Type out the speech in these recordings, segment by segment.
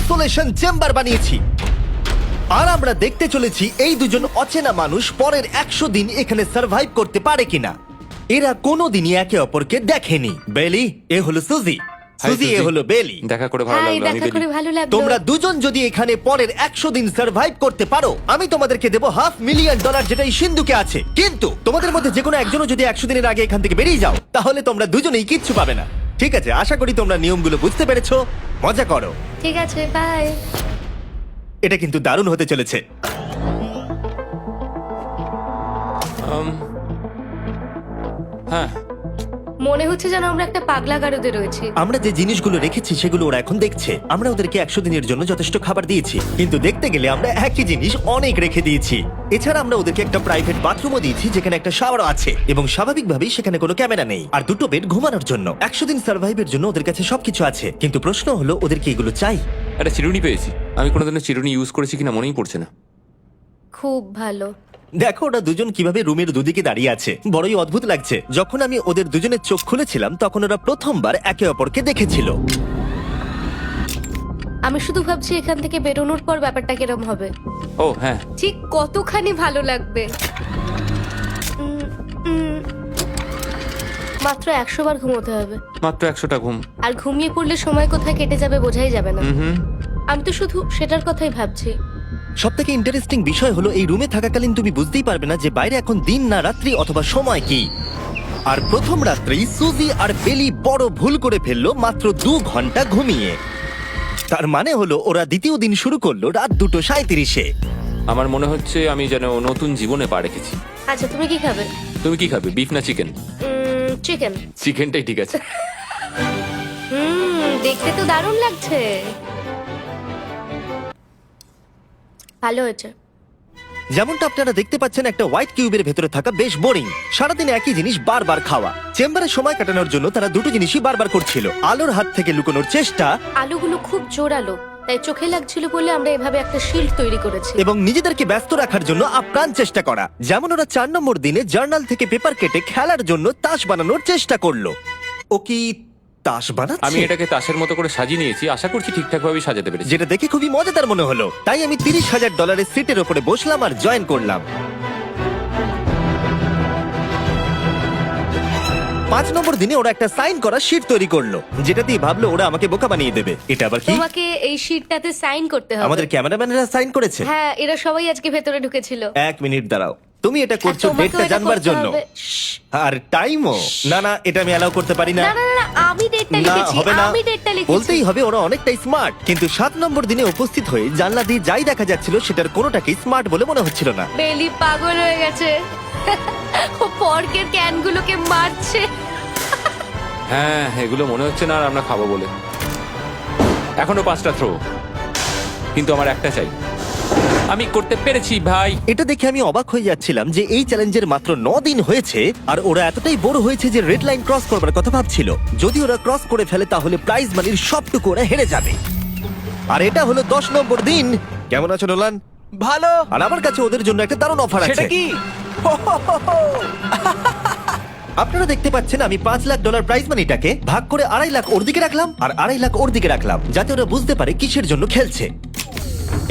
Isolation chamber বানিয়েছি। আর আমরা দেখতে চলেছি এই দুজন অচেনা মানুষ পরের 100 দিন এখানে সার্ভাইভ করতে পারে কিনা। এরা কোনোদিনই একে অপরকে দেখেনি। বেলি, এ হলো সুজি। সুজি, এ হলো বেলি। দেখা করে ভালো হাই, লাগলো। আমি দেখা করে বেলি। ভালো লাগলো। তোমরা দুজন যদি এখানে পরের 100 দিন সার্ভাইভ করতে পারো, আমি তোমাদেরকে দেবো $500,000 যেটা এই সিন্ধুকে আছে। কিন্তু তোমাদের মধ্যে যে কোনো একজনও যদি 100 দিনের আগে এখান থেকে বেরিয়ে যাও, তাহলে তোমরা দুজনেই কিচ্ছু পাবে না। ঠিক আছে, আশা করি তোমরা নিয়মগুলো বুঝতে পেরেছো। মজা করো। ঠিক আছে, বাই। এটা কিন্তু দারুণ হতে চলেছে। হ্যাঁ, মনে হচ্ছে যেন আমরা একটা পাগলা গারদে রয়েছি। আমরা যে জিনিসগুলো রেখেছি সেগুলো ওরা এখন দেখছে। আমরা ওদেরকে 100 দিনের জন্য যথেষ্ট খাবার দিয়েছি, কিন্তু দেখতে গেলে আমরা একই জিনিস অনেক রেখে দিয়েছি। এছাড়া আমরা ওদেরকে একটা প্রাইভেট বাথরুমও দিয়েছি যেখানে একটা শাওয়ারও আছে, এবং স্বাভাবিকভাবেই সেখানে কোনো ক্যামেরা নেই, আর দুটো বেড ঘুমানোর জন্য। 100 দিন সার্ভাইভের জন্য ওদের কাছে সবকিছু আছে, কিন্তু প্রশ্ন হলো ওদের কি এগুলো চাই? একটা চিরুনি পেয়েছি। আমি কোনোদিনও চিরুনি ইউজ করেছি কিনা মনেই পড়ছে না। খুব ভালো। দেখো ওরা দুজন কিভাবে রুমের দুদিকে দাঁড়িয়ে আছে, বড়ই অদ্ভুত লাগছে। যখন আমি ওদের দুজনের চোখ খুলেছিলাম তখন ওরা প্রথমবার একে অপরকে দেখেছিল। আমি শুধু ভাবছি এখান থেকে বেরোনোর পর ব্যাপারটা কিরম হবে। ও হ্যাঁ, ঠিক কতখানি ভালো লাগবে। মাত্র 100 বার ঘুমোতে হবে, মাত্র 100টা ঘুম। আর ঘুমিয়ে পড়লে সময় কোথায় কেটে যাবে বোঝাই যাবে না। হুম। আমি তো শুধু সেটার কথাই ভাবছি। সব থেকে ইন্টারেস্টিং বিষয় হলো এই রুমে থাকাকালীন তুমি বুঝতেই পারবে না যে বাইরে এখন দিন না রাত্রি অথবা সময় কি। আর প্রথম রাত্রেই সুজি আর বেলি বড় ভুল করে ফেললো মাত্র 2 ঘন্টা ঘুমিয়ে। তার মানে হলো ওরা দ্বিতীয় দিন শুরু করলো রাত 2:37-এ। আমার মনে হচ্ছে আমি যেন নতুন জীবনে পা রেখেছি। আচ্ছা, তুমি কি খাবে? তুমি কি খাবে, বিফ না চিকেন? চিকেন। চিকেনটাই ঠিক আছে। দেখতে তো দারুণ লাগছে। ভালো হয়েছে। যেমনটা আপনারা দেখতে পাচ্ছেন, একটা হোয়াইট কিউবের ভেতরে থাকা বেশ বোরিং। সারাদিন একই জিনিস বারবার খাওয়া। চেম্বারে সময় কাটানোর জন্য তারা দুটো জিনিসই বারবার করছিল: আলোর হাত থেকে লুকোনোর চেষ্টা আলুগুলো খুব জোরালো, তাই চোখে লাগছিল বলে আমরা এভাবে একটা শিল্ড তৈরি করেছি। এবং নিজেদেরকে ব্যস্ত রাখার জন্য আপ্রাণ চেষ্টা করা। যেমন ওরা 4 নম্বর দিনে জার্নাল থেকে পেপার কেটে খেলার জন্য তাস বানানোর চেষ্টা করলো। ও কি তাস বানাচ্ছে? আমি এটাকে তাসের মতো করে সাজিয়ে নিয়েছি, আশা করছি ঠিকঠাক ভাবে সাজাতে পেরেছি। যেটা দেখে খুবই মজাদার মনে হলো, তাই আমি $30,000 সিটের ওপরে বসলাম আর জয়েন করলাম। 5 নম্বর দিনে ওরা একটা সাইন করা শিট তৈরি করলো, যেটা দিয়ে ভাবলো ওরা আমাকে বোকা বানিয়ে দেবে। এটা আবার কি? তোমাকে এই শিটটাতে সাইন করতে হবে। আমাদের ক্যামেরাম্যানেরা সাইন করেছে। হ্যাঁ, এরা সবাই আজকে ভেতরে ঢুকেছিল। 1 মিনিট দাঁড়াও, তুমি এটা করছো আর তোমাকেও ডেটটা এটা জানবার করতে জন্য? হবে। শ্শ্। আর টাইমও? না, এটা আমি অ্যালাউ করতে পারি না। না না না, আমি ডেটটা না, লিখেছি। হবে না। আমি ডেটটা লিখেছি। বলতেই হবে ওরা অনেকটাই স্মার্ট, কিন্তু 7 নম্বর দিনে উপস্থিত হয়ে জানলা দিয়ে যাই দেখা যাচ্ছিল সেটার কোনোটাকেই স্মার্ট বলে মনে হচ্ছিল না। বেলি পাগল হয়ে গেছে। ও পর্কের ক্যানগুলোকে মারছে। হ্যাঁ, এগুলো মনে হচ্ছে না আর আমরা খাবো বলে। এখনো 5টা থ্রো, কিন্তু আমার একটা চাই। আমি করতে পেরেছি ভাই। এটা দেখে আমি অবাক হয়ে যাচ্ছিলাম যে এই চ্যালেঞ্জের মাত্র 9 দিন হয়েছে আর ওরা এতটাই বড় হয়েছে যে রেড লাইন ক্রস করবার কথা ভাবছিল। যদি ওরা ক্রস করে ফেলে তাহলে প্রাইজ মানির সবটুকু ওরা হেরে যাবে। আর এটা হলো 10 নম্বর দিন। কেমন আছো নোলান? ভালো। আর আমার কাছে ওদের জন্য একটা দারুণ অফার আছে। সেটা কি? আপনারা দেখতে পাচ্ছেন আমি $5 লাখ প্রাইজ মানিটাকে ভাগ করে 2.5 লাখ ওর দিকে রাখলাম আর 2.5 লাখ ওর দিকে রাখলাম, যাতে ওরা বুঝতে পারে কিসের জন্য খেলছে।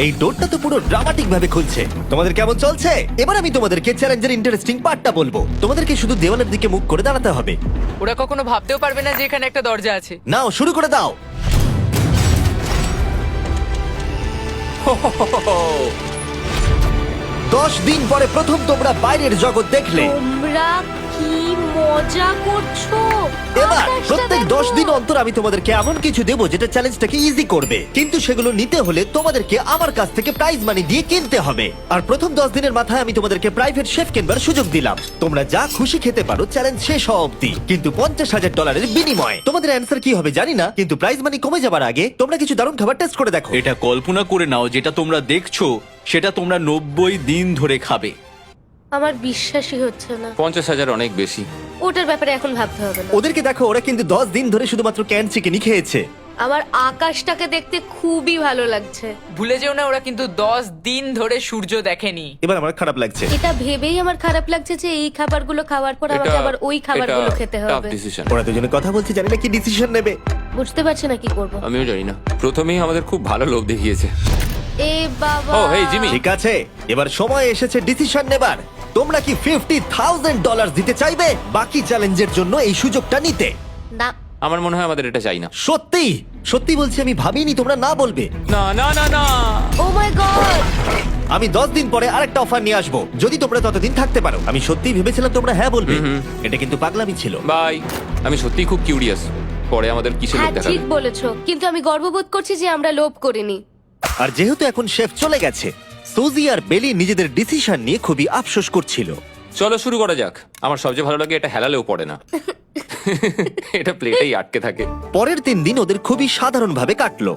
এই ডোরটা তো পুরো ড্রামাটিক ভাবে খুলছে। তোমাদের কেমন চলছে? এবার আমি তোমাদেরকে চ্যালেঞ্জের ইন্টারেস্টিং পার্টটা বলবো। তোমাদেরকে শুধু দেওয়ালের দিকে মুখ করে দাঁড়াতে হবে। ওরা কখনো ভাবতেও পারবে না যে এখানে একটা দরজা আছে। নাও শুরু করে দাও। দশ দিন পরে প্রথম তোমরা বাইরের জগৎ দেখলে। তোমরা কি মজা করছো? এবার আকাশটা প্রত্যেক দেখো। 10 দিন অন্তর আমি তোমাদেরকে এমন কিছু দেবো যেটা চ্যালেঞ্জটাকে ইজি করবে, কিন্তু সেগুলো নিতে হলে তোমাদেরকে আমার কাছ থেকে প্রাইজ মানি দিয়ে কিনতে হবে। আর প্রথম 10 দিনের মাথায় আমি তোমাদেরকে প্রাইভেট শেফ কেনবার সুযোগ দিলাম। তোমরা যা খুশি খেতে পারো চ্যালেঞ্জ শেষ হওয়া অব্দি, কিন্তু $50,000 বিনিময়ে। তোমাদের অ্যান্সার কি হবে জানি না, কিন্তু প্রাইজ মানি কমে যাবার আগে তোমরা কিছু দারুণ খাবার টেস্ট করে দেখো। এটা কল্পনা করে নাও, যেটা তোমরা দেখছো সেটা তোমরা 90 দিন ধরে খাবে। আমার বিশ্বাসই হচ্ছে না। 50,000 অনেক বেশি। ওটার ব্যাপারে এখন ভাবতে হবে না। ওদেরকে দেখো, ওরা কিন্তু 10 দিন ধরে শুধুমাত্র ক্যান চিকেনই খেয়েছে। আমার আকাশটাকে দেখতে খুবই ভালো লাগছে। ভুলে যেও না ওরা কিন্তু 10 দিন ধরে সূর্য দেখেনি। এবার আমার খারাপ লাগছে। এটা ভেবেই আমার খারাপ লাগছে যে এই খাবারগুলো খাওয়ার পর আমাকে আবার ওই খাবারগুলো খেতে টাফ হবে। ডিসিশন। ওরা দুজনে কথা বলছে, জানি না কি ডিসিশন নেবে। বুঝতে পারছি না কি করব। আমিও জানি না, প্রথমেই আমাদের খুব ভালো লোভ দেখিয়েছে। এ বাবা। ও, হেই, জিমি। ঠিক আছে, এবার সময় এসেছে ডিসিশন নেবার। তোমরা কি $50,000 দিতে চাইবে বাকি চ্যালেঞ্জের জন্য এই সুযোগটা নিতে? না। আমার মনে হয় আমাদের এটা চাই না। সত্যি সত্যি বলছি, আমি ভাবিনি তোমরা না বলবে। না না না না। ও মাই গড। আমি 10 দিন পরে আরেকটা অফার নিয়ে আসবো, যদি তোমরা ততদিন থাকতে পারো। আমি সত্যি ভেবেছিলাম তোমরা হ্যাঁ বলবে, এটা কিন্তু পাগলামি ছিল। বাই। আমি সত্যিই খুব কিউরিয়াস, পরে আমাদের কিসের লোভ হ্যাঁ দেখাবে। ঠিক বলেছো, কিন্তু আমি গর্ববোধ করছি যে আমরা লোভ করিনি। আর যেহেতু এখন শেফ চলে গেছে, সুজি আর বেলি নিজেদের ডিসিশন নিয়ে খুবই আফসোস করছিল। চলো শুরু করা যাক। আমার সবচেয়ে ভালো লাগে এটা হেলালেও পড়ে না। এটা প্লেটেই আটকে থাকে। পরের 3 দিন ওদের খুবই সাধারণভাবে কাটলো।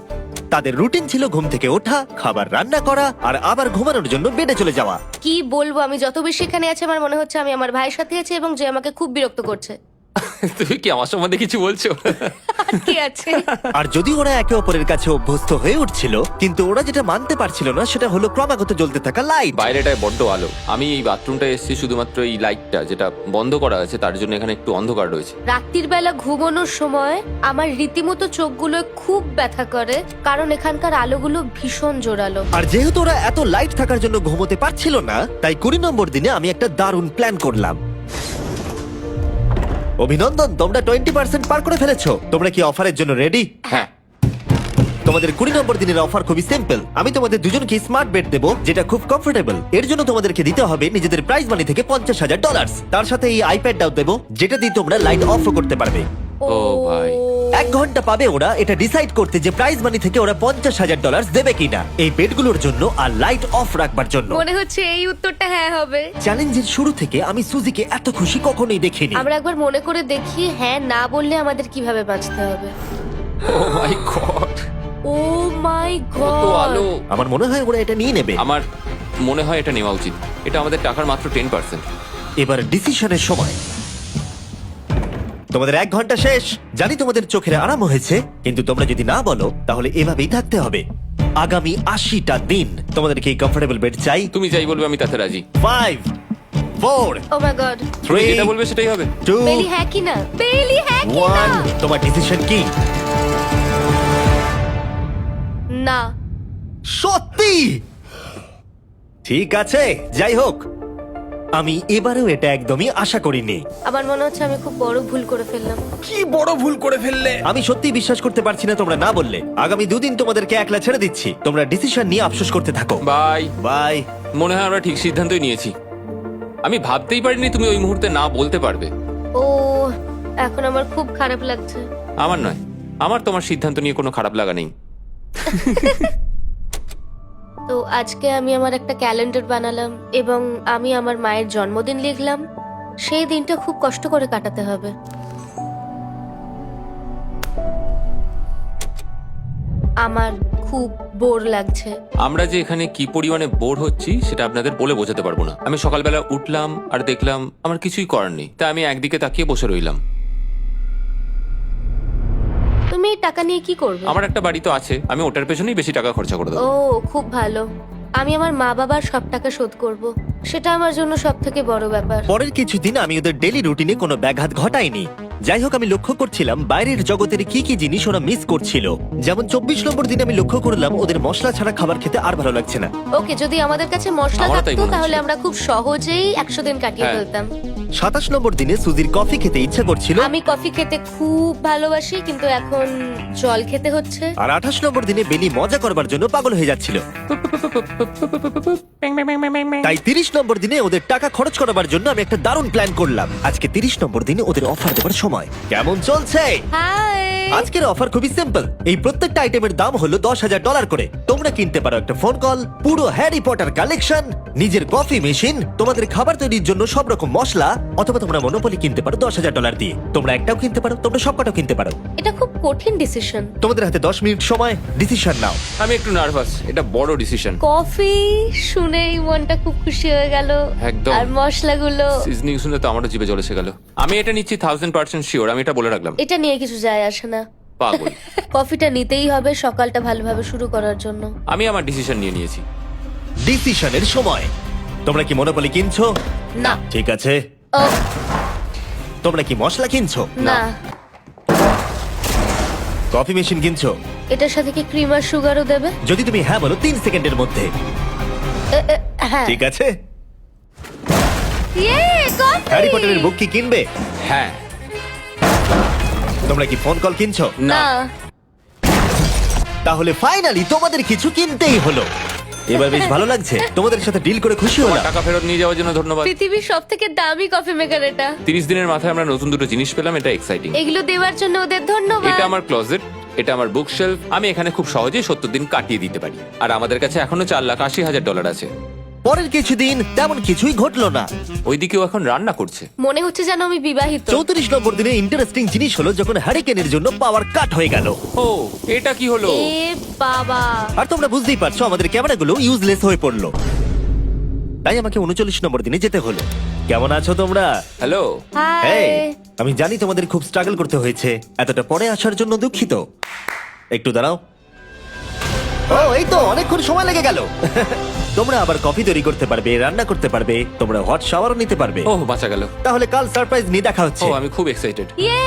তাদের রুটিন ছিল ঘুম থেকে ওঠা, খাবার রান্না করা আর আবার ঘুমানোর জন্য বেডে চলে যাওয়া। কি বলবো, আমি যত বেশি এখানে আছি আমার মনে হচ্ছে আমি আমার ভাইয়ের সাথে আছি এবং যে আমাকে খুব বিরক্ত করছে। তুমি কি আমার সম্বন্ধে কিছু বলছো? কি আছে? আর যদি ওরা একে অপরের কাছে অভ্যস্ত হয়ে উঠছিল, কিন্তু ওরা যেটা মানতে পারছিল না সেটা হলো ক্রমাগত জ্বলতে থাকা লাইট। বাইরেটায় বড্ড আলো। আমি এই বাথরুমটা এসেছি শুধুমাত্র এই লাইটটা যেটা বন্ধ করা আছে তার জন্য এখানে একটু অন্ধকার রয়েছে। রাত্রির বেলা ঘুমানোর সময় আমার রীতিমতো চোখগুলো খুব ব্যথা করে, কারণ এখানকার আলোগুলো ভীষণ জোরালো। আর যেহেতু ওরা এত লাইট থাকার জন্য ঘুমোতে পারছিল না, তাই 20 নম্বর দিনে আমি একটা দারুণ প্ল্যান করলাম। অভিনন্দন, তোমরা 20% পার করে ফেলেছো। তোমরা কি অফারের জন্য রেডি? হ্যাঁ। তোমাদের 20 নম্বর দিনের অফার খুবই সিম্পল। আমি তোমাদের দুজনকে স্মার্ট বেড দেবো, যেটা খুব কমফোর্টেবল। এর জন্য তোমাদেরকে দিতে হবে নিজেদের প্রাইজ মানি থেকে $50,000। তার সাথে এই আইপ্যাডটাও দেবো, যেটা দিয়ে তোমরা লাইট অফও করতে পারবে। ও ভাই। 1 ঘন্টা পাবে ওরা এটা ডিসাইড করতে যে প্রাইজ মানি থেকে ওরা $50,000 দেবে কিনা এই বেডগুলোর জন্য আর লাইট অফ রাখবার জন্য। মনে হচ্ছে এই উত্তরটা হ্যাঁ হবে। চ্যালেঞ্জের শুরু থেকে আমি সুজিকে এত খুশি কখনোই দেখিনি। আমরা একবার মনে করে দেখি হ্যাঁ না বললে আমাদের কিভাবে বাঁচতে হবে। ও মাই গড। ও মাই কত গড। আলো। আমার মনে হয় ওরা এটা নিয়ে নেবে। আমার মনে হয় এটা নেওয়া উচিত। এটা আমাদের টাকার মাত্র 10%। এবার ডিসিশনের সময়। তোমাদের 1 ঘন্টা শেষ। জানি তোমাদের চোখের আরাম হয়েছে, কিন্তু তোমরা যদি না বলো তাহলে এভাবেই থাকতে হবে আগামী 80টা দিন। তোমাদেরকে এই কমফোর্টেবল বেড চাই। তুমি যাই বলবে আমি তাতে রাজি। 5 4 ও মাই গড। তুমি 3 যেটা বলবে সেটাই হবে। 2 বেলি হ্যাঁ কি না? বেলি হ্যাঁ কি না? 1 তোমার ডিসিশন কি? না। সত্যি? ঠিক আছে, যাই হোক, আমি এবারেও এটা একদমই আশা করিনি। আমার মনে হচ্ছে আমি খুব বড় ভুল করে ফেললাম। কি বড় ভুল করে ফেললে। আমি সত্যি বিশ্বাস করতে পারছি না তোমরা না বললে। আগামী 2 দিন তোমাদেরকে একলা ছেড়ে দিচ্ছি। তোমরা ডিসিশন নিয়ে আফসোস করতে থাকো। বাই। বাই। মনে হয় আমরা ঠিক সিদ্ধান্তই নিয়েছি। আমি ভাবতেই পারিনি তুমি ওই মুহূর্তে না বলতে পারবে। ও এখন আমার খুব খারাপ লাগছে। আমার নয়, আমার তোমার সিদ্ধান্ত নিয়ে কোনো খারাপ লাগা নেই। তো আজকে আমি আমার একটা ক্যালেন্ডার বানালাম এবং আমি আমার মায়ের জন্মদিন লিখলাম। সেই দিনটা খুব কষ্ট করে কাটাতে হবে। আমার খুব বোর লাগছে। আমরা যে এখানে কি পরিমাণে বোর হচ্ছি সেটা আপনাদের বলে বোঝাতে পারবো না। আমি সকালবেলা উঠলাম আর দেখলাম আমার কিছুই করার নেই, তাই আমি একদিকে তাকিয়ে বসে রইলাম। তুমি এই টাকা নিয়ে কি করবে? আমার একটা বাড়ি তো আছে, আমি ওটার পেছনেই বেশি টাকা খরচা করে দেবো। ও খুব ভালো। আমি আমার মা বাবার সব টাকা শোধ করব। সেটা আমার জন্য সব থেকে বড় ব্যাপার। পরের কিছুদিন আমি ওদের ডেলি রুটিনে কোনো ব্যাঘাত ঘটাইনি। যাই হোক, আমি লক্ষ্য করছিলাম বাইরের জগতের কি কি জিনিস ওরা মিস করছিল। যেমন 24 নম্বর দিনে আমি লক্ষ্য করলাম ওদের মশলা ছাড়া খাবার খেতে আর ভালো লাগছে না। ওকে, যদি আমাদের কাছে মশলা আমারও তাই থাকতো মনে তাহলে হচ্ছে। আমরা খুব সহজেই 100 দিন কাটিয়ে হ্যাঁ। ফেলতাম। 27 নম্বর দিনে সুজির কফি খেতে ইচ্ছা করছিল, আমি কফি খেতে খুব ভালোবাসি, কিন্তু এখন জল খেতে হচ্ছে। আর 28 নম্বর দিনে বেলি মজা করবার জন্য পাগল হয়ে যাচ্ছিল। তাই 30 নম্বর দিনে ওদের টাকা খরচ করাবার জন্য আমি একটা দারুণ প্ল্যান করলাম। আজকে 30 নম্বর দিনে ওদের অফার দেবার সময়। কেমন চলছে? হাই। আজকের অফার খুবই সিম্পল। এই প্রত্যেকটা আইটেমের দাম হলো $10,000 করে। তোমরা কিনতে পারো একটা ফোন কল, পুরো হ্যারি পটার কালেকশন, নিজের কফি মেশিন, তোমাদের খাবার তৈরির জন্য সব রকম মশলা, অথবা তোমরা মনোপলি কিনতে পারো $10,000 দিয়ে। তোমরা একটাও কিনতে পারো, তোমরা সবকটাও কিনতে পারো। এটা খুব কঠিন ডিসিশন। তোমাদের হাতে 10 মিনিট সময়, ডিসিশন নাও। আমি একটু নার্ভাস, এটা বড় ডিসিশন। কফি শুনেই মনটা খুব খুশি হয়ে গেল। একদম। আর মশলাগুলো, সিজনিং শুনে তো আমারও জিভে জল এসে গেল। আমি এটা নিচ্ছি 1000% শিওর, আমি এটা বলে রাখলাম। এটা নিয়ে কিছু যায় আসে না। পাগল। কফিটা নিতেই হবে সকালটা ভালোভাবে শুরু করার জন্য। আমি আমার ডিসিশন নিয়ে নিয়েছি। ডিসিশনের সময়। তোমরা কি মনোপলি কিনছো? না। ঠিক আছে। ও তোমরা কি মশলা কিনছো? না। কফি মেশিন কিনছো? এটার সাথে কি ক্রিম আর সুগারও দেবে? যদি তুমি হ্যাঁ বলো 3 সেকেন্ডের মধ্যে। হ্যাঁ। ঠিক আছে। ইয়ে, কফি! হ্যারি পটারের বুক কি কিনবে? হ্যাঁ। তোমরা কি ফোন কল কিনছো? না। তাহলে ফাইনালি তোমাদের কিছু কিনতেই হলো। এবার বেশ ভালো লাগছে। তোমাদের সাথে ডিল করে খুশি তোমার হলাম। টাকা ফেরত নিয়ে যাওয়ার জন্য ধন্যবাদ। পৃথিবীর সব থেকে দামি কফি মেকার এটা। 30 দিনের মাথায় আমরা নতুন দুটো জিনিস পেলাম, এটা এক্সাইটিং। এগুলো দেওয়ার জন্য ওদের ধন্যবাদ। এটা আমার ক্লোজেট, এটা আমার বুক শেলফ। আমি এখানে খুব সহজেই 70 দিন কাটিয়ে দিতে পারি। আর আমাদের কাছে এখনো $4,80,000 আছে। পরের কিছুদিন তেমন কিছুই ঘটলো না। ওইদিকেও এখন রান্না করছে। মনে হচ্ছে যেন আমি বিবাহিত। 34 নম্বর দিনে ইন্টারেস্টিং জিনিস হলো যখন হ্যারিকেনের জন্য পাওয়ার কাট হয়ে গেল। ও, এটা কি হলো? এ বাবা! আর তোমরা বুঝতেই পারছো আমাদের ক্যামেরাগুলো ইউজলেস হয়ে পড়লো। তাই আমাকে 39 নম্বর দিনে যেতে হলো। কেমন আছো তোমরা? হ্যালো। হাই। হেই, আমি জানি তোমাদের খুব স্ট্রাগল করতে হয়েছে। এতটা পরে আসার জন্য দুঃখিত। একটু দাঁড়াও। ও, এই তো অনেকক্ষণ সময় লেগে গেল। তোমরা আবার কফি তৈরি করতে পারবে, রান্না করতে পারবে, তোমরা হট শাওয়ারও নিতে পারবে। ওহ, বাঁচা গেল। তাহলে কাল সারপ্রাইজ নিয়ে দেখা ও, হচ্ছে। আমি খুব এক্সাইটেড। ইয়ে!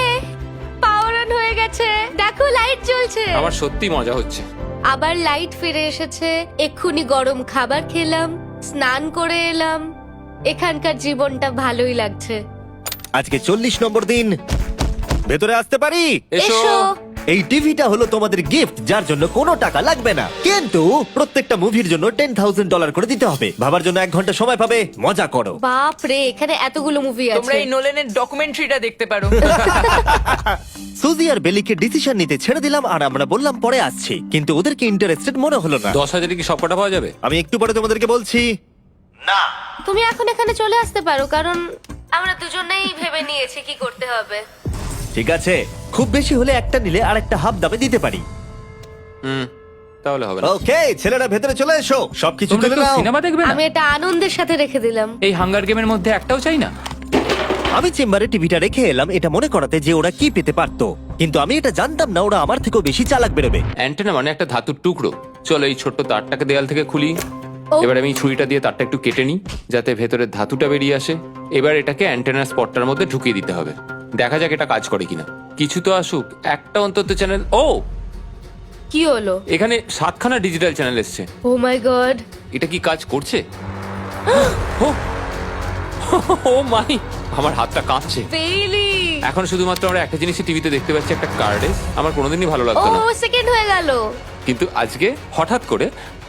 পাওয়ার অন হয়ে গেছে। দেখো লাইট জ্বলছে। আমার সত্যি মজা হচ্ছে। আবার লাইট ফিরে এসেছে। এক্ষুনি গরম খাবার খেলাম, স্নান করে এলাম। এখানকার জীবনটা ভালোই লাগছে। আজকে 40 নম্বর দিন। ভেতরে আসতে পারি? এসো। এই টিভিটা হলো তোমাদের গিফট, যার জন্য কোনো টাকা লাগবে না, কিন্তু প্রত্যেকটা মুভির জন্য $10,000 করে দিতে হবে। ভাবার জন্য 1 ঘন্টা সময় পাবে। মজা করো। বাপ রে, এখানে এতগুলো মুভি তোমরা আছে। এই নোলেনের ডকুমেন্টারিটা দেখতে পারো। সুজি আর বেলিকে ডিসিশন নিতে ছেড়ে দিলাম আর আমরা বললাম পরে আসছি, কিন্তু ওদেরকে ইন্টারেস্টেড মনে হলো না। 10,000 কি সব কটা পাওয়া যাবে? আমি একটু পরে তোমাদেরকে বলছি। না, তুমি এখন এখানে চলে আসতে পারো, কারণ আমরা দুজনেই ভেবে নিয়েছি কি করতে হবে। ঠিক আছে, খুব বেশি হলে একটা নিলে আর একটা হাফ দামে দিতে পারি। তাহলে হবে না। ওকে, ছেলেরা ভেতরে চলে এসো, সবকিছু তোমরা তুলে কেউ নাও। সিনেমা দেখবে না? আমি এটা আনন্দের সাথে রেখে দিলাম। এই হাঙ্গার গেমের মধ্যে একটাও চাই না। আমি চেম্বারে টিভিটা রেখে এলাম এটা মনে করাতে যে ওরা কি পেতে পারতো, কিন্তু আমি এটা জানতাম না ওরা আমার থেকেও বেশি চালাক বেরোবে। অ্যান্টেনা মানে একটা ধাতুর টুকরো। চলো এই ছোট্ট তারটাকে দেয়াল থেকে খুলি। ও। এবার আমি ছুরিটা দিয়ে তারটা একটু কেটে নিই যাতে ভেতরে ধাতুটা বেরিয়ে আসে। এবার এটাকে অ্যান্টেনার স্পটটার মধ্যে ঢুকিয়ে দিতে হবে। দেখা যাক এটা কাজ করে কিনা। কিছু তো আসুক, একটা অন্তত চ্যানেল। ও, কি হলো? এখানে 7খানা ডিজিটাল চ্যানেল এসছে। ও মাই গড! এটা কি কাজ করছে? ও, ও মাই, আমার হাতটা কাঁপছে। বেইলি! এখন শুধুমাত্র আমরা একটা জিনিসই টিভিতে দেখতে পাচ্ছি, একটা কার্ডে। আমার কোনোদিনই ভালো ও লাগতো না, সেকেন্ড হয়ে গেল। কিন্তু আজকে হঠাৎ করে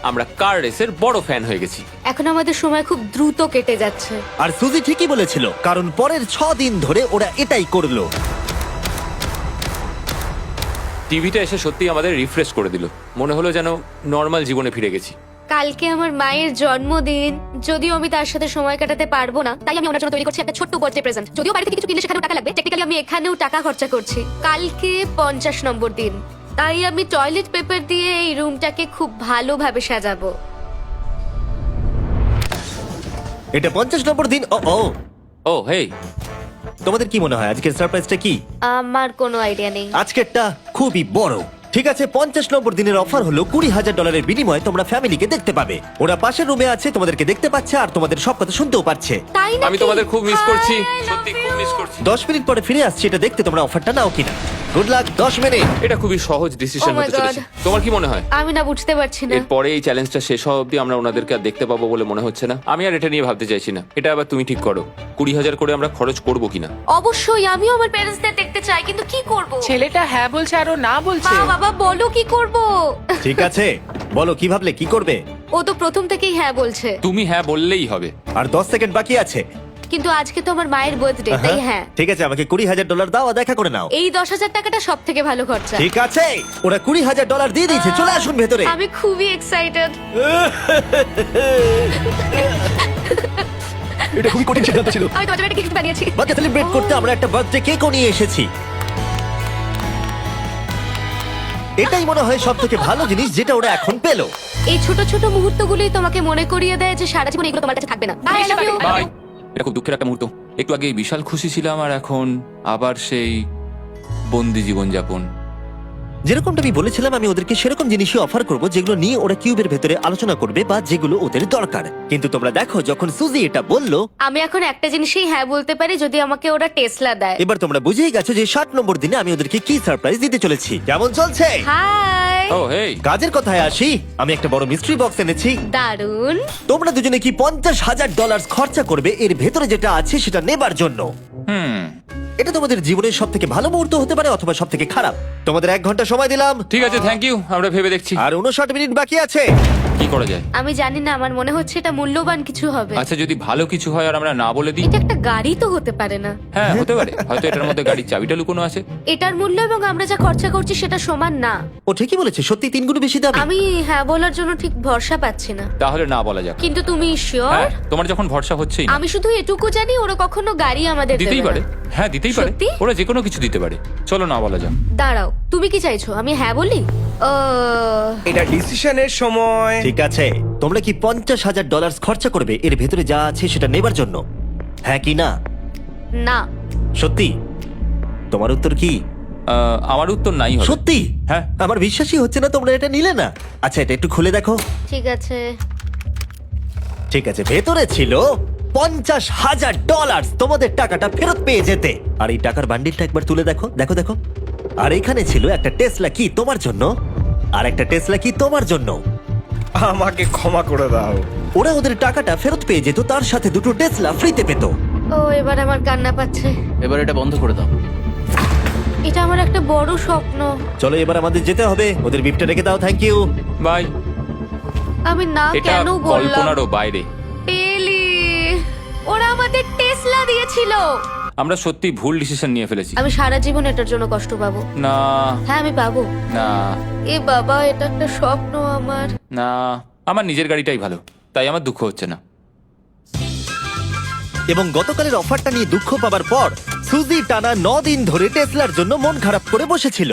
আমরা কার রেসের বড় ফ্যান হয়ে গেছি। এখন আমাদের সময় খুব দ্রুত কেটে যাচ্ছে। আর সুজি ঠিকই বলেছিল, কারণ পরের 6 দিন ধরে ওরা এটাই করলো। টিভিটা এসে সত্যি আমাদের রিফ্রেশ করে দিল। মনে হলো যেন নর্মাল জীবনে ফিরে গেছি। কালকে আমার মায়ের জন্মদিন, যদিও আমি তার সাথে সময় কাটাতে পারবো না, তাই আমি ওনার জন্য তৈরি করছি একটা ছোট্ট বার্থডে প্রেজেন্ট। যদিও বাইরে থেকে কিছু কিনলে সেখানেও টাকা লাগবে, টেকনিক্যালি আমি এখানেও টাকা খরচা করছি। কালকে 50 নম্বর দিন, তাই আমি টয়লেট পেপার দিয়ে এই রুমটাকে খুব ভালোভাবে সাজাবো। এটা 50 নম্বর দিন। ও ও, ও হেই, তোমাদের কি মনে হয় আজকের সারপ্রাইজটা কি? আমার কোনো আইডিয়া নেই। আজকেরটা খুবই বড়। ঠিক আছে, 50 নম্বর দিনের অফার হলো $20,000 বিনিময়ে তোমরা ফ্যামিলিকে দেখতে পাবে। ওরা পাশের রুমে আছে, তোমাদেরকে দেখতে পাচ্ছে আর তোমাদের সব কথা শুনতেও পাচ্ছে। তাই না? আমি তোমাদের খুব মিস করছি, সত্যি খুব মিস করছি। 10 মিনিট পরে ফিরে আসছি এটা দেখতে তোমরা অফারটা নাও কিনা। Good luck. 10 মিনিট। এটা খুবই সহজ ডিসিশন Oh my হতে চলেছে। God. তোমার কি মনে হয়? আমি না বুঝতে পারছি না। এরপরে এই চ্যালেঞ্জটা শেষ হওয়া অবধি আমরা ওনাদেরকে আর দেখতে পাবো বলে মনে হচ্ছে না। আমি আর এটা নিয়ে ভাবতে চাইছি না। এটা আবার তুমি ঠিক করো, 20,000 করে আমরা খরচ করবো কিনা। অবশ্যই আমিও আমার প্যারেন্টসদের দেখতে চাই, কিন্তু কি করব? ছেলেটা হ্যাঁ বলছে আর ও না বলছে। মা বাবা বলো কি করব? ঠিক আছে, বলো কি ভাবলে, কি করবে? ও তো প্রথম থেকেই হ্যাঁ বলছে। তুমি হ্যাঁ বললেই হবে। আর 10 সেকেন্ড বাকি আছে। কিন্তু আজকে তো আমার মায়ের বার্থডে, তাই হ্যাঁ। ঠিক আছে, আমাকে $20,000 দাও আর দেখা করে নাও। এই 10,000 টাকাটা সব থেকে ভালো খরচা। ঠিক আছে, ওরা $20,000 দিয়ে দিয়েছে। চলে আসুন ভেতরে। আমি খুবই এক্সাইটেড। এটা খুবই কঠিন সিদ্ধান্ত ছিল। আমি তোমার জন্য একটা গিফট বানিয়েছি। বার্থডে সেলিব্রেট করতে আমরা একটা বার্থডে কেকও নিয়ে এসেছি। এটাই মনে হয় সব থেকে ভালো জিনিস যেটা ওরা এখন পেলো। এই ছোট ছোট মুহূর্তগুলোই তোমাকে মনে করিয়ে দেয় যে সারা জীবন এগুলো তোমার কাছে থাকবে না। Bye, I love you. Bye. এটা খুব দুঃখের একটা মুহূর্ত। একটু আগে বিশাল খুশি ছিলাম আর এখন আবার সেই বন্দি জীবন যাপন। যেরকমটা আমি বলেছিলাম, আমি ওদেরকে সেরকম জিনিসই অফার করব যেগুলো নিয়ে ওরা কিউবের ভেতরে আলোচনা করবে বা যেগুলো ওদের দরকার। কিন্তু তোমরা দেখো, যখন সুজি এটা বলল, আমি এখন একটা জিনিসই হ্যাঁ বলতে পারি, যদি আমাকে ওরা টেসলা দেয়। এবার তোমরা বুঝেই গেছো যে 60 নম্বর দিনে আমি ওদেরকে কি সারপ্রাইজ দিতে চলেছি। কেমন চলছে? হাই, ও হেই, কাজের কথায় আসি, আমি একটা বড় মিস্ট্রি বক্স এনেছি। দারুন। তোমরা দুজনে কি $50,000 খরচা করবে এর ভেতরে যেটা আছে সেটা নেবার জন্য? এটা তোমাদের জীবনের সব থেকে ভালো মুহূর্ত হতে পারে অথবা সব থেকে খারাপ। তোমাদের 1 ঘন্টা সময় দিলাম ঠিক আছে, থ্যাংক ইউ, আমরা ভেবে দেখছি আর 59 মিনিট বাকি আছে। কি করা যায়। আমি জানি না, আমার মনে হচ্ছে এটা মূল্যবান কিছু হবে। আচ্ছা, যদি ভালো কিছু হয় আর আমরা না বলে দিই? এটা একটা গাড়ি তো হতে পারে না? হ্যাঁ, হতে পারে। হয়তো এটার মধ্যে গাড়ির চাবিটা লুকোনো আছে। এটার মূল্য এবং আমরা যা খরচা করছি সেটা সমান না। ও ঠিকই বলেছে, সত্যি 3 গুণ বেশি দাম। আমি হ্যাঁ বলার জন্য ঠিক ভরসা পাচ্ছি না। তাহলে না বলা যাক। কিন্তু তুমি শিওর? হ্যাঁ, তোমার যখন ভরসা হচ্ছেই না। আমি শুধু এটুকু জানি, ওরা কখনো গাড়ি আমাদের দিতেই দেবে পারে। না। হ্যাঁ, দিতেই পারে। সত্যি? ওরা যে কোনো কিছু দিতে পারে। চলো না বলা যাক। দাঁড়াও, তুমি কি চাইছো আমি হ্যাঁ বলি? এটা ডিসিশনের সময়। ঠিক আছে, তোমরা কি $50,000 খরচা করবে এর ভেতরে যা আছে সেটা নেবার জন্য? হ্যাঁ কি না? না। সত্যি? তোমার উত্তর কি? আমার উত্তর নাই হবে। সত্যি? হ্যাঁ। আমার বিশ্বাসই হচ্ছে না তোমরা এটা নিলে না। আচ্ছা, এটা একটু খুলে দেখো। ঠিক আছে। ঠিক আছে, ভেতরে ছিল $50,000। তোমাদের টাকাটা ফেরত পেয়ে যেতে। আর এই টাকার বান্ডিলটা একবার তুলে দেখো, দেখো দেখো। আর এখানে ছিল একটা টেসলা কি তোমার জন্য, আর একটা টেসলা কি তোমার জন্য। আমাকে ক্ষমা করে দাও। ওরা ওদের টাকাটা ফেরত পেয়ে যেত, তার সাথে দুটো টেসলা ফ্রিতে পেত। ও, এবার আমার কান্না পাচ্ছে। এবার এটা বন্ধ করে দাও। এটা আমার একটা বড় স্বপ্ন। চলো এবার আমাদের যেতে হবে। ওদের বিপটা রেখে দাও। Thank you. বাই। আমি না এটা কেন বললাম? কল্পনারও বাইরে। পেলি, ওরা আমাদের টেসলা দিয়েছিল। আমরা সত্যি ভুল ডিসিশন নিয়ে ফেলেছি। আমি সারা জীবন এটার জন্য কষ্ট পাবো। না হ্যাঁ, আমি পাবো। না এ বাবা, এটা একটা স্বপ্ন আমার। না, আমার নিজের গাড়িটাই ভালো, তাই আমার দুঃখ হচ্ছে না। এবং গতকালের অফারটা নিয়ে দুঃখ পাবার পর সুজি টানা 9 দিন ধরে টেসলার জন্য মন খারাপ করে বসেছিল।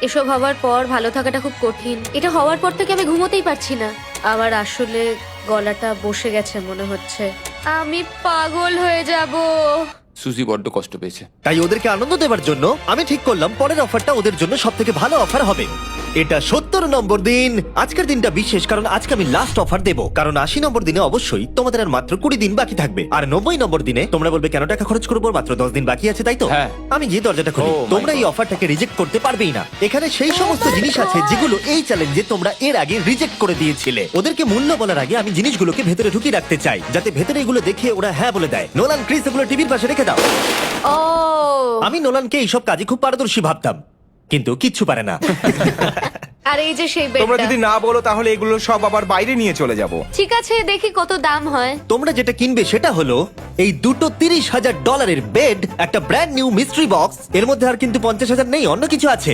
এসব হওয়ার পর ভালো থাকাটা খুব কঠিন। এটা হওয়ার পর থেকে আমি ঘুমোতেই পারছি না। আমার আসলে গলাটা বসে গেছে মনে হচ্ছে। আমি পাগল হয়ে যাব। সুজি বড্ড কষ্ট পেয়েছে। তাই ওদেরকে আনন্দ দেওয়ার জন্য আমি ঠিক করলাম পরের অফারটা ওদের জন্য সব থেকে ভালো অফার হবে। এটা 70 নম্বর দিন। আজকের দিনটা বিশেষ কারণ আজকে আমি লাস্ট অফার দেব। কারণ 80 নম্বর দিনে অবশ্যই তোমাদের আর মাত্র 20 দিন বাকি থাকবে। আর 90 নম্বর দিনে তোমরা বলবে কেন টাকা খরচ করবো, মাত্র 10 দিন বাকি আছে, তাই তো? হ্যাঁ। আমি গিয়ে দরজাটা খুলি। Oh my তোমরা এই God. অফারটাকে রিজেক্ট করতে পারবেই না। এখানে সেই সমস্ত জিনিস আছে যেগুলো এই চ্যালেঞ্জে তোমরা এর আগে রিজেক্ট করে দিয়েছিলে। ওদেরকে মূল্য বলার আগে আমি জিনিসগুলোকে ভেতরে ঢুকিয়ে রাখতে চাই, যাতে ভেতরে এগুলো দেখে ওরা হ্যাঁ বলে দেয়। নোলান, ক্রিস, এগুলো টিভির পাশে রেখে দাও। ও, আমি নোলানকে এইসব কাজে খুব পারদর্শী ভাবতাম, কিন্তু কিচ্ছু পারে না। আর এই যে সেই তোমরা বেডটা। যদি না বলো তাহলে এগুলো সব আবার বাইরে নিয়ে চলে যাব। ঠিক আছে, দেখি কত দাম হয়। তোমরা যেটা কিনবে সেটা হলো এই দুটো $30,000 বেড, একটা ব্র্যান্ড নিউ মিস্ট্রি বক্স। এর মধ্যে আর কিন্তু 50,000 নেই, অন্য কিছু আছে।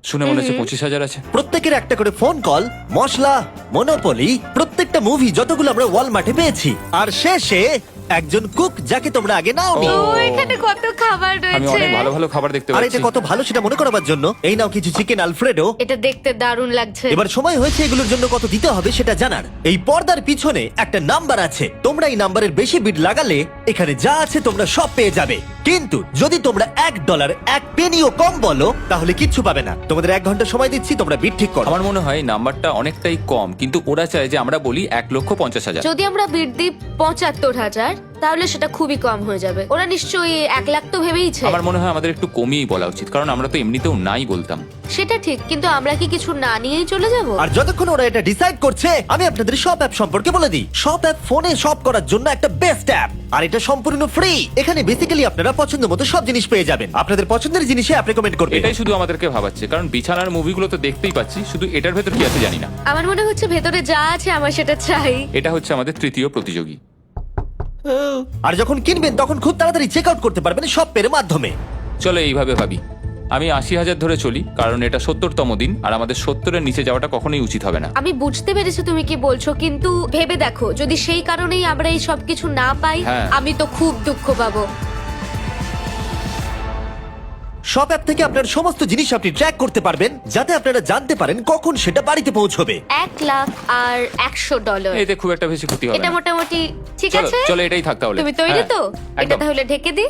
শুনে মনে হচ্ছে 25,000 আছে। প্রত্যেকের একটা করে ফোন কল, মশলা, মনোপলি, প্রত্যেকটা মুভি যতগুলো আমরা ওয়ালমার্টে পেয়েছি, আর শেষে একজন কুক যাকে তোমরা আগে নাওনি। ও, ও, এখানে কত খাবার আমি রয়েছে। অনেক ভালো ভালো খাবার দেখতে আর পাচ্ছি। এটা কত ভালো সেটা মনে করাবার জন্য এই নাও কিছু চিকেন আলফ্রেডো। এটা দেখতে দারুণ লাগছে। এবার সময় হয়েছে এগুলোর জন্য কত দিতে হবে সেটা জানার। এই পর্দার পিছনে একটা নাম্বার আছে, তোমরা এই নাম্বারের বেশি বিড লাগালে এখানে যা আছে তোমরা সব পেয়ে যাবে। কিন্তু যদি তোমরা $1 1 পেনিও কম বলো তাহলে কিচ্ছু পাবে না। তোমাদের 1 ঘন্টা সময় দিচ্ছি, তোমরা বিড ঠিক করো। আমার মনে হয় এই নাম্বারটা অনেকটাই কম, কিন্তু ওরা চায় যে আমরা বলি 1,50,000। যদি আমরা বিড দিই 75,000, তাহলে সেটা খুবই কম হয়ে যাবে। ওরা নিশ্চয়ই 1 লাখ তো ভেবেইছে। আমার মনে হয় আমাদের একটু কমিয়েই বলা উচিত, কারণ আমরা তো এমনিতেও নাই বলতাম। সেটা ঠিক, কিন্তু আমরা কি কিছু না নিয়েই চলে যাব? আর যতক্ষণ ওরা এটা ডিসাইড করছে আমি আপনাদের শপ অ্যাপ সম্পর্কে বলে দিই। শপ অ্যাপ ফোনে শপ করার জন্য একটা বেস্ট অ্যাপ, আর এটা সম্পূর্ণ ফ্রি। এখানে বেসিক্যালি আপনারা পছন্দ মতো সব জিনিস পেয়ে যাবেন। আপনাদের পছন্দের জিনিসে অ্যাপ রেকমেন্ড করবে। এটাই শুধু আমাদেরকে ভাবাচ্ছে, কারণ বিছানার মুভিগুলো তো দেখতেই পাচ্ছি, শুধু এটার ভেতর কি আছে জানি না। আমার মনে হচ্ছে ভেতরে যা আছে আমার সেটা চাই। এটা হচ্ছে আমাদের তৃতীয় প্রতিযোগী। আর যখন কিনবেন তখন খুব তাড়াতাড়ি চেক আউট করতে পারবেন শপের মাধ্যমে। চলো এইভাবে ভাবি, আমি 80,000 ধরে চলি, কারণ এটা 70তম দিন, আর আমাদের 70-এর নিচে যাওয়াটা কখনোই উচিত হবে না। আমি বুঝতে পেরেছি তুমি কি বলছো, কিন্তু ভেবে দেখো যদি সেই কারণেই আমরা এই সব কিছু না পাই, হ্যাঁ। আমি তো খুব দুঃখ পাবো। শপ অ্যাপ থেকে আপনার সমস্ত জিনিস আপনি ট্র্যাক করতে পারবেন, যাতে আপনারা জানতে পারেন কখন সেটা বাড়িতে পৌঁছবে। 1 লাখ আর $100। এতে খুব একটা বেশি ক্ষতি হবে এটা না। মোটামুটি ঠিক চলো আছে। চলো এটাই থাক তাহলে। তুমি তৈরি হ্যাঁ, তো? এটা একদম। তাহলে ঢেকে দি।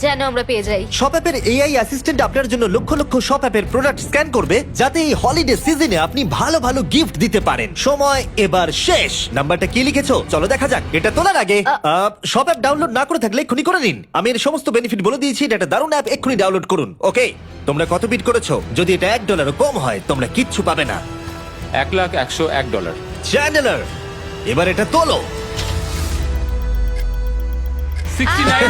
যেন আমরা পেয়ে যাই। শপ অ্যাপের এআই অ্যাসিস্ট্যান্ট আপনার জন্য লক্ষ লক্ষ শপ অ্যাপের প্রোডাক্ট স্ক্যান করবে, যাতে এই হলিডে সিজনে আপনি ভালো ভালো গিফট দিতে পারেন। সময় এবার শেষ। নাম্বারটা কি লিখেছো চলো দেখা যাক। এটা তোলার আগে শপ অ্যাপ ডাউনলোড না করে থাকলে এক্ষুনি করে নিন। আমি এর সমস্ত বেনিফিট বলে দিয়েছি। এটা একটা দারুণ অ্যাপ, এক্ষুনি ডাউনলোড করুন। ওকে, তোমরা কত বিট করেছো? যদি এটা $1 কম হয় তোমরা কিচ্ছু পাবে না। $1,101 চ্যানেলার, এবার এটা তোলো। 69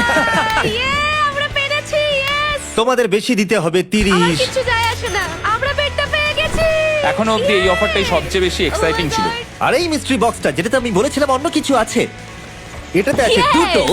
আমরা পেরেছি, ইয়েস। তোমাদের বেশি দিতে হবে আমার 30। কিছু যায় আসে না, আমরা বেডটা পেয়ে গেছি। এখনো অবধি এই অফারটাই সবচেয়ে বেশি এক্সাইটিং ছিল। আর এই মিস্ট্রি বক্সটা, যেটাতে আমি বলেছিলাম অন্য কিছু আছে, এটাতে আছে Yes! দুটো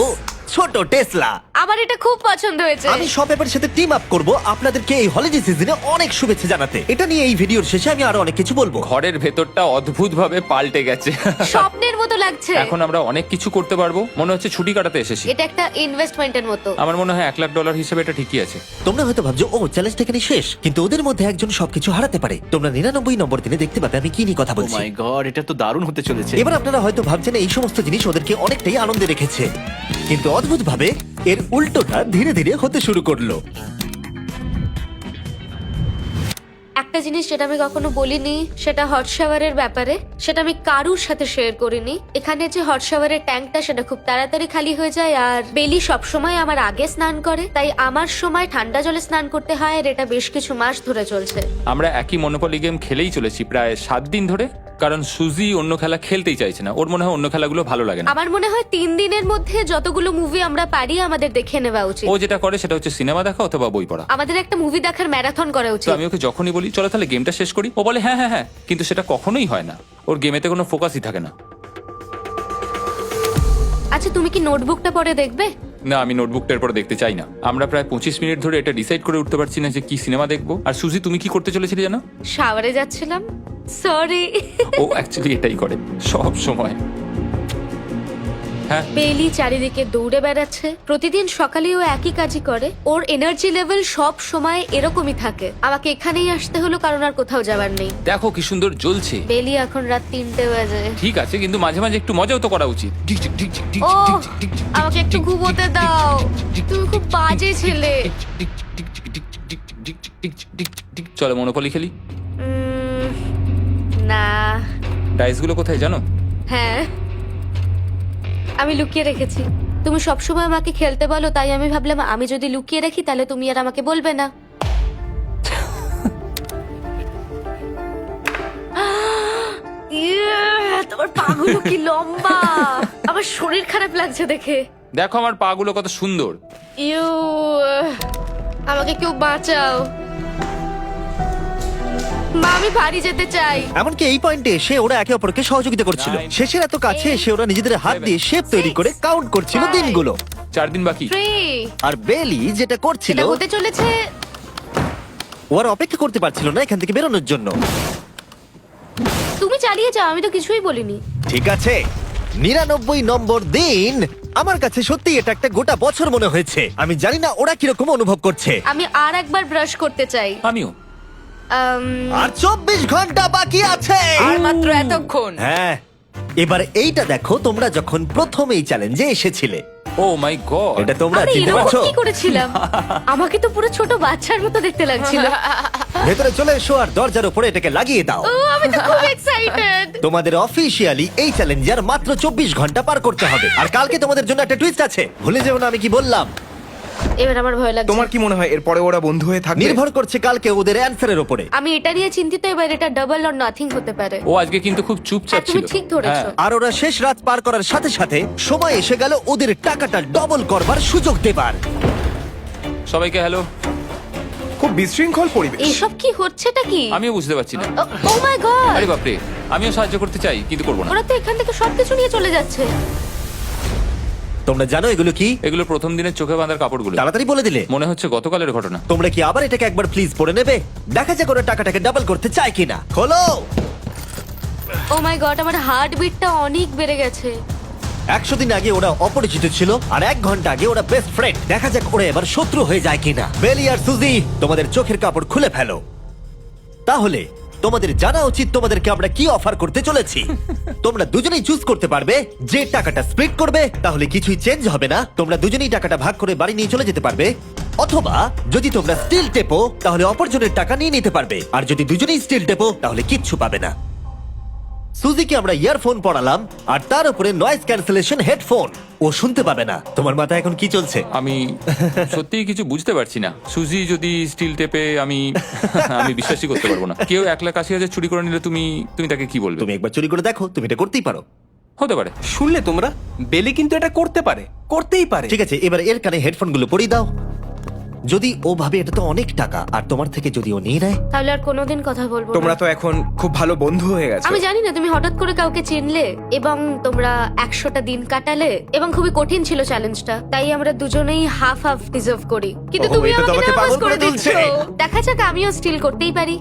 ছোট টেসলা। আমার এটা খুব পছন্দ হয়েছে। আমি শপ অ্যাপের সাথে টিম আপ করব আপনাদেরকে এই হলিডে সিজনে অনেক শুভেচ্ছা জানাতে। এটা নিয়ে এই ভিডিওর শেষে আমি আরো অনেক কিছু বলবো। ঘরের ভেতরটা অদ্ভুতভাবে পাল্টে গেছে। স্বপ্নের মতো লাগছে। এখন আমরা অনেক কিছু করতে পারবো, মনে হচ্ছে ছুটি কাটাতে এসেছি। এটা একটা ইনভেস্টমেন্টের মতো। আমার মনে হয় $1,00,000 হিসেবে এটা ঠিকই আছে। তোমরা হয়তো ভাবছো ও চ্যালেঞ্জটা এখানে শেষ, কিন্তু ওদের মধ্যে একজন সবকিছু হারাতে পারে। তোমরা 99 নম্বর দিনে দেখতে পাবে আমি কি নিয়ে কথা ও বলছি। মাই গড, এটা তো দারুণ হতে চলেছে। এবার আপনারা হয়তো ভাবছেন এই সমস্ত জিনিস ওদেরকে অনেকটাই আনন্দে রেখেছে, কিন্তু অদ্ভুতভাবে এর উল্টোটা ধীরে ধীরে হতে শুরু করলো। একটা জিনিস যেটা আমি কখনো বলিনি, সেটা হট শাওয়ারের ব্যাপারে। সেটা আমি কারুর সাথে শেয়ার করিনি। এখানে যে হট শাওয়ারের ট্যাঙ্কটা, সেটা খুব তাড়াতাড়ি খালি হয়ে যায়। আর বেলি সবসময় আমার আগে স্নান করে, তাই আমার সময় ঠান্ডা জলে স্নান করতে হয়। আর এটা বেশ কিছু মাস ধরে চলছে। আমরা একই মনোপলি গেম খেলেই চলেছি প্রায় 7 দিন ধরে, কারণ সুজি অন্য খেলা খেলতেই চাইছে না। ওর মনে হয় অন্য খেলাগুলো ভালো লাগে না। আমার মনে হয় 3 দিনের মধ্যে যতগুলো মুভি আমরা পারি আমাদের দেখে নেওয়া উচিত। ও যেটা করে সেটা হচ্ছে সিনেমা দেখা অথবা বই পড়া। আমাদের একটা মুভি দেখার ম্যারাথন করা তো উচিত। আমি ওকে যখনই বলি চলো তাহলে গেমটা শেষ করি, ও বলে হ্যাঁ হ্যাঁ হ্যাঁ, কিন্তু সেটা কখনোই হয় না। ওর গেমেতে কোনো ফোকাসই থাকে না। আচ্ছা, তুমি কি নোটবুকটা পরে দেখবে? না, আমি নোটবুকটার পর দেখতে চাই না। আমরা প্রায় 25 মিনিট ধরে এটা ডিসাইড করে উঠতে পারছি না যে কি সিনেমা দেখবো। আর সুজি, তুমি কি করতে চলেছিলে জানো? শাওয়ারে যাচ্ছিলাম। সরি। ও অ্যাকচুয়ালি এটাই করে সব সময়। হ্যাঁ, বেলি চারিদিকে দৌড়ে বেড়াচ্ছে। প্রতিদিন সকালে ও একই কাজই করে। ওর এনার্জি লেভেল সব সময় এরকমই থাকে। আমাকে এখানেই আসতে হলো কারণ আর কোথাও যাবার নেই। দেখো কি সুন্দর জ্বলছে। বেলি এখন রাত 3টে বাজে। ঠিক আছে, কিন্তু মাঝে মাঝে একটু মজাও তো করা উচিত। ও, আমাকে একটু ঘুমোতে দাও। তুমি খুব বাজে ছেলে। চলো মনোপলি খেলি। না। ডাইসগুলো কোথায় জানো? হ্যাঁ, আমি লুকিয়ে রেখেছি। তুমি সবসময় আমাকে খেলতে বলো, তাই আমি ভাবলাম আমি যদি লুকিয়ে রাখি তাহলে তুমি আর আমাকে বলবে না। তোমার পাগুলো কি লম্বা! আমার শরীর খারাপ লাগছে দেখে। দেখো আমার পাগুলো কত সুন্দর। ইউ, আমাকে কেউ বাঁচাও। মা, আমি বাড়ি যেতে চাই। এমনকি এই পয়েন্টে এসে ওরা একে অপরকে সহযোগিতা করছিল। 9, শেষের এত কাছে এসে ওরা নিজেদের হাত দিয়ে শেপ তৈরি করে কাউন্ট করছিল 5, দিনগুলো। 4 দিন বাকি। 3, আর বেলি যেটা করছিল, এটা হতে চলেছে। ও আর অপেক্ষা করতে পারছিল না এখান থেকে বেরোনোর জন্য। তুমি চালিয়ে যাও, আমি তো কিছুই বলিনি। ঠিক আছে, 99 নম্বর দিন। আমার কাছে সত্যি এটা একটা গোটা বছর মনে হয়েছে। আমি জানি না ওরা কিরকম অনুভব করছে। আমি আর একবার ব্রাশ করতে চাই। আমিও। আর 24 ঘন্টা বাকি আছে। আর মাত্র এতক্ষণ। হ্যাঁ, এবার এইটা দেখো, তোমরা যখন প্রথম এই চ্যালেঞ্জে এসেছিলে, ও মাই গড। এটা তোমরা আরে চিনতে এরকম পারছো? কি করেছিলাম? আমাকে তো পুরো ছোট বাচ্চার মতো দেখতে লাগছিল। ভেতরে চলে এসো আর দরজার উপরে এটাকে লাগিয়ে দাও। ও, আমি তো খুব এক্সাইটেড। তোমাদের অফিসিয়ালি এই চ্যালেঞ্জার মাত্র 24 ঘন্টা পার করতে হবে। আর কালকে তোমাদের জন্য একটা টুইস্ট আছে, ভুলে যেও না আমি কি বললাম। এবার আমার ভয় লাগছে। তোমার কি মনে হয় এরপরে ওরা বন্ধু হয়ে থাকবে? নির্ভর করছে কালকে ওদের অ্যানসারের উপরে। আমি এটা নিয়ে চিন্তিত। এবার এটা ডাবল অর নাথিং হতে পারে। ও আজকে কিন্তু খুব চুপচাপ হ্যাঁ, তুমি ছিল। ঠিক ধরেছো। হ্যাঁ। আর ওরা শেষ রাত পার করার সাথে সাথে সময় এসে গেল ওদের টাকাটা ডবল করবার সুযোগ দেবার। সবাইকে হ্যালো। খুব বিশৃঙ্খল পরিবেশ। এসব কি হচ্ছেটা কি? আমিও বুঝতে পারছি না। ও মাই গড! আরে বাপরে, আমিও সাহায্য করতে চাই কিন্তু করবো না। ওরা তো এখান থেকে সবকিছু নিয়ে চলে যাচ্ছে। তোমরা জানো এগুলো কি? এগুলো প্রথম দিনের চোখে বাঁধার কাপড়গুলো। তাড়াতাড়ি বলে দিলে। মনে হচ্ছে গতকালের ঘটনা। তোমরা কি আবার এটাকে একবার প্লিজ পড়ে নেবে? দেখা যাক ওরা টাকাটাকে ডাবল করতে চায় কিনা। খোলো। ও মাই গড, আমার হার্ট বিটটা অনেক বেড়ে গেছে। 100 দিন আগে ওরা অপরিচিত ছিল, আর 1 ঘন্টা আগে ওরা বেস্ট ফ্রেন্ড। দেখা যাক ওরা এবার শত্রু হয়ে যায় কিনা। বেলি আর সুজি, তোমাদের চোখের কাপড় খুলে ফেলো। তাহলে তোমাদের জানা উচিত তোমাদেরকে আমরা কি অফার করতে চলেছি। তোমরা দুজনেই চুজ করতে পারবে যে টাকাটা স্প্লিট করবে, তাহলে কিছুই চেঞ্জ হবে না, তোমরা দুজনেই টাকাটা ভাগ করে বাড়ি নিয়ে চলে যেতে পারবে। অথবা যদি তোমরা স্টিল টেপো তাহলে অপরজনের টাকা নিয়ে নিতে পারবে, আর যদি দুজনেই স্টিল টেপো তাহলে কিচ্ছু পাবে না। সুজিকে আমরা ইয়ারফোন পড়ালাম আর তার উপরে নয়েজ ক্যান্সেলেশন হেডফোন, ও শুনতে পাবে না। তোমার মাথায় এখন কি চলছে? আমি সত্যিই কিছু বুঝতে পারছি না। সুজি যদি স্টিল টেপে আমি বিশ্বাসই করতে পারবো না। কেউ 1,80,000 চুরি করে নিলে তুমি তাকে কি বলবে? তুমি একবার চুরি করে দেখো, তুমি এটা করতেই পারো। হতে পারে। শুনলে তোমরা, বেলি কিন্তু এটা করতে পারে, করতেই পারে। ঠিক আছে, এবার এর কানে হেডফোনগুলো পরিয়ে দাও। যদি ও ভাবে এটা তো অনেক টাকা, আর তোমার থেকে যদি ও নিয়ে নেয়, তাহলে আর কোনোদিন কথা বলবো না। তোমরা তো এখন খুব ভালো বন্ধু হয়ে গেছো। আমি জানি না তুমি হঠাৎ করে কাউকে চিনলে এবং তোমরা 100টা দিন কাটালে এবং খুবই কঠিন ছিল চ্যালেঞ্জটা, তাই আমরা দুজনেই হাফ হাফ ডিজার্ভ করি। কিন্তু ওহো, তুমি এটা তো আমাকে আমাকে নার্ভাস পাগল করে করে দিচ্ছ। তুলছে। দেখা যাক, আমিও স্টিল করতেই পারি।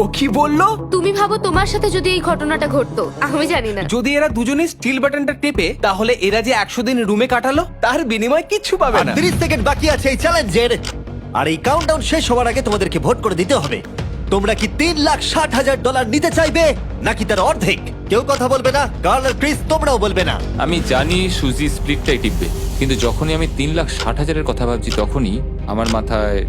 ও কি বললো? তুমি ভাবো তোমার সাথে যদি এই ঘটনাটা ঘটতো, আমি জানি না। যদি এরা দুজনেই স্টিল বাটনটা টেপে, তাহলে এরা যে 100 দিন রুমে কাটালো তার বিনিময়ে কিচ্ছু পাবে আর না। 30 সেকেন্ড বাকি আছে এই চ্যালেঞ্জের, আর এই কাউন্টডাউন শেষ হওয়ার আগে তোমাদেরকে ভোট করে দিতে হবে। তোমরা কি $3,60,000 নিতে চাইবে নাকি তার অর্ধেক? কেউ কথা বলবে না, কার্ল আর ক্রিস তোমরাও বলবে না। আমি জানি সুজি স্প্লিটটাই টিপবে, কিন্তু যখনই আমি 3,60,000-এর কথা ভাবছি তখনই আমার মাথায়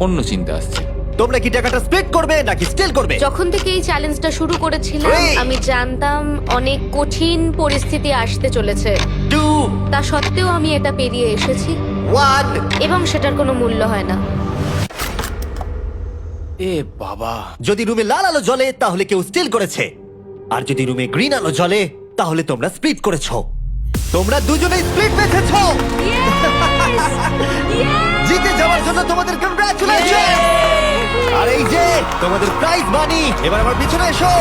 অন্য চিন্তা আসছে। তোমরা কি টাকাটা স্প্লিট করবে নাকি স্টিল করবে? যখন থেকে এই চ্যালেঞ্জটা শুরু করেছিলাম Three. আমি জানতাম অনেক কঠিন পরিস্থিতি আসতে চলেছে, 2, তা সত্ত্বেও আমি এটা পেরিয়ে এসেছি 1। এবং সেটার কোনো মূল্য হয় না। এ বাবা, যদি রুমে লাল আলো জ্বলে তাহলে কেউ স্টিল করেছে, আর যদি রুমে গ্রিন আলো জ্বলে তাহলে তোমরা স্প্লিট করেছো। তোমরা দুজনেই স্প্লিট বেঁচেছো। জিতে যাওয়ার জন্য তোমাদের কংগ্রাচুলেশন। আর এই যে তোমাদের প্রাইজ মানি, এবার আমার পিছনে এসো।